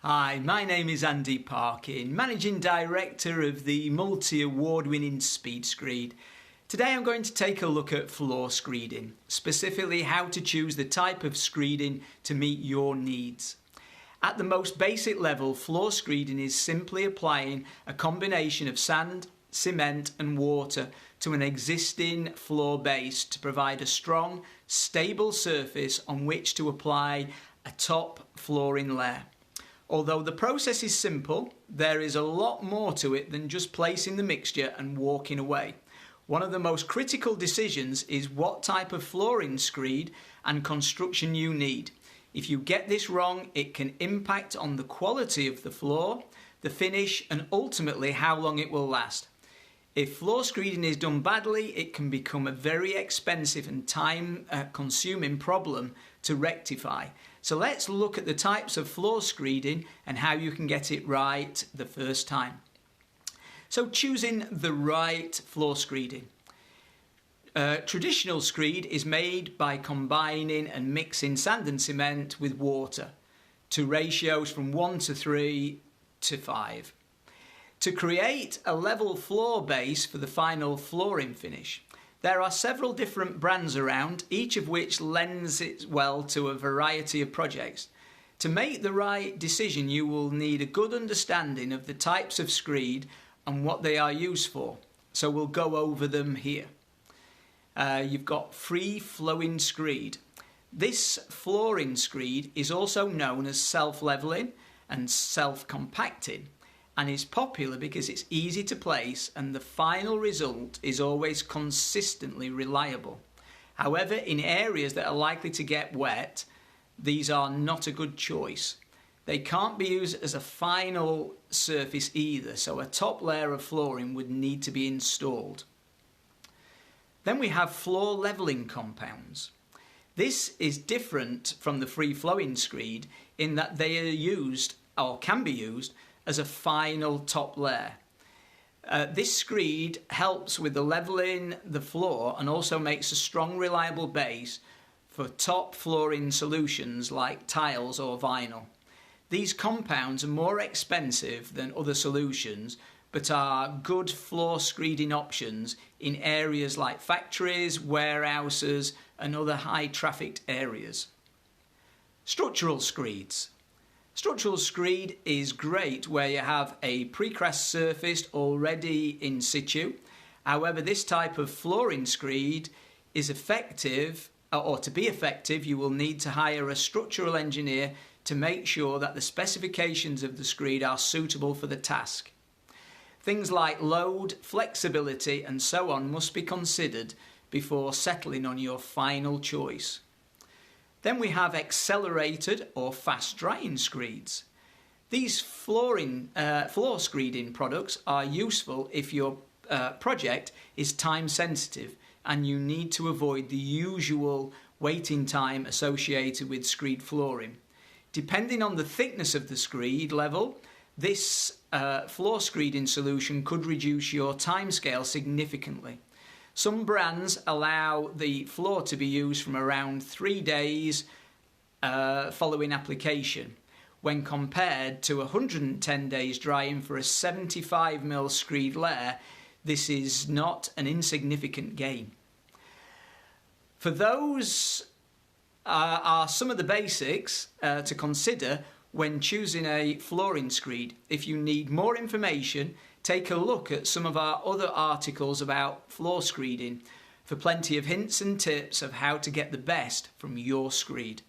Hi, my name is Andy Parkin, Managing Director of the Multi-Award Winning Speed Screed. Today I'm going to take a look at floor screeding, specifically how to choose the type of screeding to meet your needs. At the most basic level, floor screeding is simply applying a combination of sand, cement and water to an existing floor base to provide a strong, stable surface on which to apply a top flooring layer. Although the process is simple, there is a lot more to it than just placing the mixture and walking away. One of the most critical decisions is what type of flooring screed and construction you need. If you get this wrong, it can impact on the quality of the floor, the finish, and ultimately how long it will last. If floor screeding is done badly, it can become a very expensive and time-consuming problem to rectify. So let's look at the types of floor screeding and how you can get it right the first time. So choosing the right floor screeding. Traditional screed is made by combining and mixing sand and cement with water to ratios from 1:3 to 5. To create a level floor base for the final flooring finish. There are several different brands around, each of which lends it well to a variety of projects. To make the right decision, you will need a good understanding of the types of screed and what they are used for. So we'll go over them here. You've got free-flowing screed. This flooring screed is also known as self-leveling and self-compacting, and is popular because it's easy to place and the final result is always consistently reliable. However, in areas that are likely to get wet, these are not a good choice. They can't be used as a final surface either, so a top layer of flooring would need to be installed. Then we have floor leveling compounds. This is different from the free-flowing screed in that they are used, or can be used, as a final top layer. This screed helps with the leveling the floor and also makes a strong, reliable base for top flooring solutions like tiles or vinyl. These compounds are more expensive than other solutions, but are good floor screeding options in areas like factories, warehouses, and other high-trafficked areas. Structural screeds. Structural screed is great where you have a precast surface already in situ. However, this type of flooring screed is effective, or to be effective, you will need to hire a structural engineer to make sure that the specifications of the screed are suitable for the task. Things like load, flexibility, and so on must be considered before settling on your final choice. Then we have accelerated or fast drying screeds. These floor screeding products are useful if your project is time sensitive and you need to avoid the usual waiting time associated with screed flooring. Depending on the thickness of the screed level, this floor screeding solution could reduce your timescale significantly. Some brands allow the floor to be used from around 3 days following application, when compared to 110 days drying for a 75mm screed layer. This is not an insignificant gain. For those are some of the basics to consider when choosing a flooring screed. If you need more information, take a look at some of our other articles about floor screeding for plenty of hints and tips of how to get the best from your screed.